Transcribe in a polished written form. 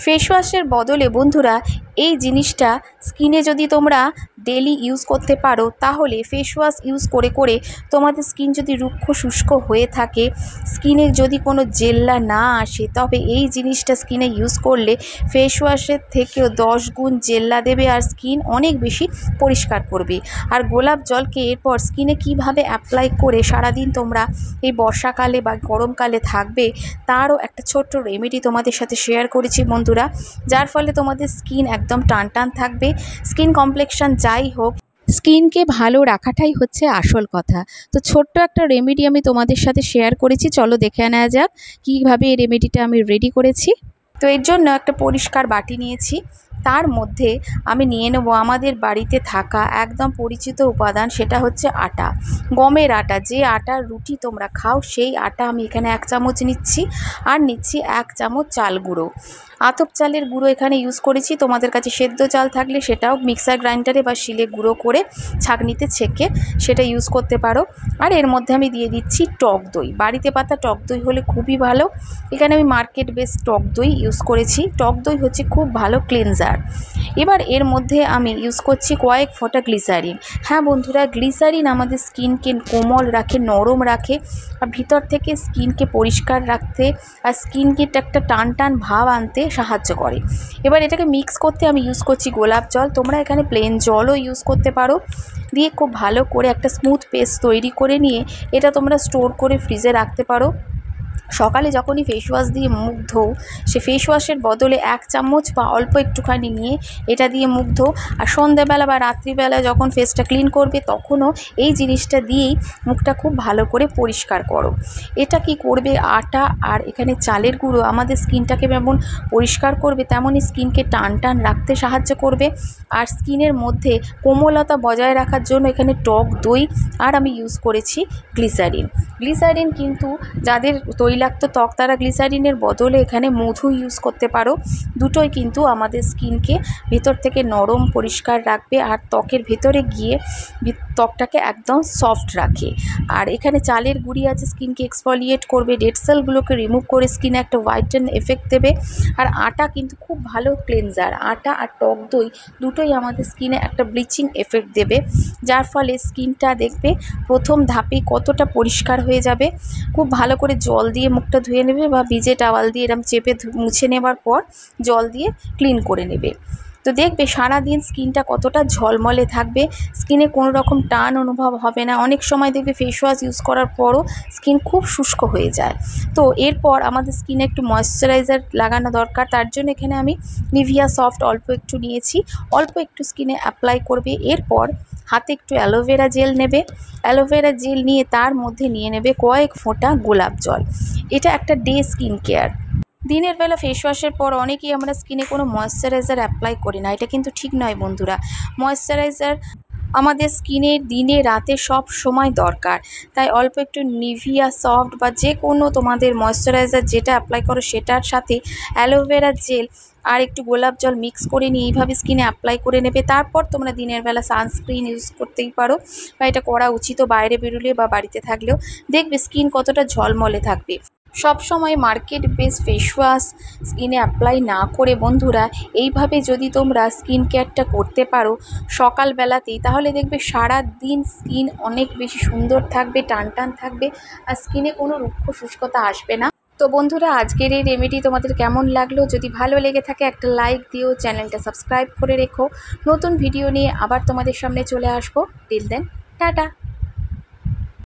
Face ওয়াশের বদলে বন্ধুরা এই জিনিসটা স্কিনে যদি তোমরা ডেলি ইউজ করতে পারো, তাহলে ফেস ওয়াশ ইউজ করে করে তোমাদের স্কিন যদি রুক্ষ শুষ্ক হয়ে থাকে, স্কিনে যদি কোনো জেল্লা না আসে, তবে এই জিনিসটা স্কিনে ইউজ করলে ফেস ওয়াশের থেকেও 10 গুণ জেল্লা দেবে আর স্কিন অনেক বেশি পরিষ্কার করবে। আর গোলাপ জলকে এরপর স্কিনে কিভাবে অ্যাপ্লাই করে সারাদিন তোমরা এই বর্ষাকালে বা গরমকালে থাকবে, তারও একটা ছোট্ট রেমেডি তোমাদের সাথে শেয়ার করেছি বন্ধুরা, যার ফলে তোমাদের স্কিন একদম টান টান থাকবে। স্কিন কমপ্লেকশন যাই হোক, স্কিনকে ভালো রাখাটাই হচ্ছে আসল কথা। তো ছোট্ট একটা রেমেডি আমি তোমাদের সাথে শেয়ার করেছি, চলো দেখে নেওয়া যাক কীভাবে এই রেমেডিটা আমি রেডি করেছি। তো এর জন্য একটা পরিষ্কার বাটি নিয়েছি, তার মধ্যে আমি নিয়ে নেব আমাদের বাড়িতে থাকা একদম পরিচিত উপাদান, সেটা হচ্ছে আটা, গমের আটা। যে আটার রুটি তোমরা খাও সেই আটা আমি এখানে 1 চামচ নিচ্ছি। আর নিচ্ছি 1 চামচ চাল গুঁড়ো, আতপ চালের গুঁড়ো এখানে ইউজ করেছি। তোমাদের কাছে সেদ্ধ চাল থাকলে সেটাও মিক্সার গ্রাইন্ডারে বা শিলে গুঁড়ো করে ছাঁকনিতে ছেঁকে সেটা ইউজ করতে পারো। আর এর মধ্যে আমি দিয়ে দিচ্ছি টক দই, বাড়িতে পাতা টক দই হলে খুবই ভালো। এখানে আমি মার্কেট বেস টক দই ইউজ করেছি। টক দই হচ্ছে খুব ভালো ক্লিনজার। এবার এর মধ্যে আমি ইউজ করছি কয়েক ফোঁটা গ্লিসারিন। হ্যাঁ বন্ধুরা, গ্লিসারিন আমাদের স্কিনকে কোমল রাখে, নরম রাখে, আর ভিতর থেকে স্কিনকে পরিষ্কার রাখতে আর স্কিনকে একটা টান টান ভাব আনতে সাহায্য করে। এবার এটাকে মিক্স করতে আমি ইউজ করছি গোলাপ জল, তোমরা এখানে প্লেন জলও ইউজ করতে পারো। দিয়ে খুব ভালো করে একটা স্মুথ পেস্ট তৈরি করে নিয়ে এটা তোমরা স্টোর করে ফ্রিজে রাখতে পারো। সকালে যখনই ফেস ওয়াশ দিয়ে মুখ ধোও, সে ফেস ওয়াশের বদলে 1 চামচ বা অল্প একটুখানি নিয়ে এটা দিয়ে মুখ ধোও। আর সন্ধ্যাবেলা বা রাত্রিবেলা যখন ফেসটা ক্লিন করবে, তখনও এই জিনিসটা দিয়েই মুখটা খুব ভালো করে পরিষ্কার করো। এটা কি করবে, আটা আর এখানে চালের গুঁড়ো আমাদের স্কিনটাকে যেমন পরিষ্কার করবে, তেমনই স্কিনকে টান টান রাখতে সাহায্য করবে। আর স্কিনের মধ্যে কোমলতা বজায় রাখার জন্য এখানে টক দই আর আমি ইউজ করেছি গ্লিসারিন। গ্লিসারিন কিন্তু যাদের তৈলাক্ত ত্বক, তারা গ্লিসারিনের বদলে এখানে মধু ইউজ করতে পারো। দুটোই কিন্তু আমাদের স্কিনকে ভেতর থেকে নরম পরিষ্কার রাখবে আর ত্বকের ভেতরে গিয়ে ত্বকটাকে একদম সফট রাখে। আর এখানে চালের গুঁড়ি আছে, স্কিনকে এক্সফোলিয়েট করবে, ডেড সেলগুলোকে রিমুভ করে স্কিনে একটা হোয়াইটেন এফেক্ট দেবে। আর আটা কিন্তু খুব ভালো ক্লেনজার, আটা আর টক দই দুটোই আমাদের স্কিনে একটা ব্লিচিং এফেক্ট দেবে, যার ফলে স্কিনটা দেখবে প্রথম ধাপে কতটা পরিষ্কার হয়ে যাবে। খুব ভালো করে জল দিয়ে মুখটা ধুয়ে নেবে বা ভিজে টাওয়াল দিয়ে এরম চেপে মুছে নেবার পর জল দিয়ে ক্লিন করে নেবে। তো দেখবে সারাদিন স্কিনটা কতটা ঝলমলে থাকবে, স্কিনে কোনো রকম টান অনুভব হবে না। অনেক সময় দেখবে ফেস ওয়াশ ইউজ করার পরও স্কিন খুব শুষ্ক হয়ে যায়। তো এরপর আমাদের স্কিনে একটু ময়েশ্চারাইজার লাগানো দরকার, তার জন্য এখানে আমি নিভিয়া সফট অল্প একটু নিয়েছি, অল্প একটু স্কিনে অ্যাপ্লাই করবে। এরপর হাতে একটু অ্যালোভেরা জেল নেবে, অ্যালোভেরা জেল নিয়ে তার মধ্যে নিয়ে নেবে কয়েক ফোঁটা গোলাপ জল। এটা একটা ডে স্কিন কেয়ার। দিনের বেলা ফেস ওয়াশের পর অনেকেই আমরা স্কিনে কোনো ময়েশ্চারাইজার অ্যাপ্লাই করি না, এটা কিন্তু ঠিক নয় বন্ধুরা। ময়েশ্চারাইজার আমাদের স্কিনের দিনে রাতে সব সময় দরকার। তাই অল্প একটু নিভিয়া সফট বা যে কোনো তোমাদের ময়েশ্চারাইজার যেটা অ্যাপ্লাই করো সেটার সাথে অ্যালোভেরা জেল আর একটু গোলাপ জল মিক্স করে নিয়ে এইভাবে স্কিনে অ্যাপ্লাই করে নেবে। তারপর তোমরা দিনের বেলা সানস্ক্রিন ইউজ করতেই পারো, বা এটা করা উচিত বাইরে বেরোলে বা বাড়িতে থাকলেও। দেখবে স্কিন কতটা ঝলমলে থাকবে। সব সময় মার্কেট বেস ফেস ওয়াশ স্কিনে অ্যাপ্লাই না করে বন্ধুরা, এইভাবে যদি তোমরা স্কিন কেয়ারটা করতে পারো সকালবেলাতেই, তাহলে দেখবে সারা দিন স্কিন অনেক বেশি সুন্দর থাকবে, টান টান থাকবে, আর স্কিনে কোনো রুক্ষ শুষ্কতা আসবে না। তো বন্ধুরা, আজকের এই রেমেডি তোমাদের কেমন লাগলো? যদি ভালো লেগে থাকে একটা লাইক দিও, চ্যানেলটা সাবস্ক্রাইব করে রেখো। নতুন ভিডিও নিয়ে আবার তোমাদের সামনে চলে আসবো। Till then, tata.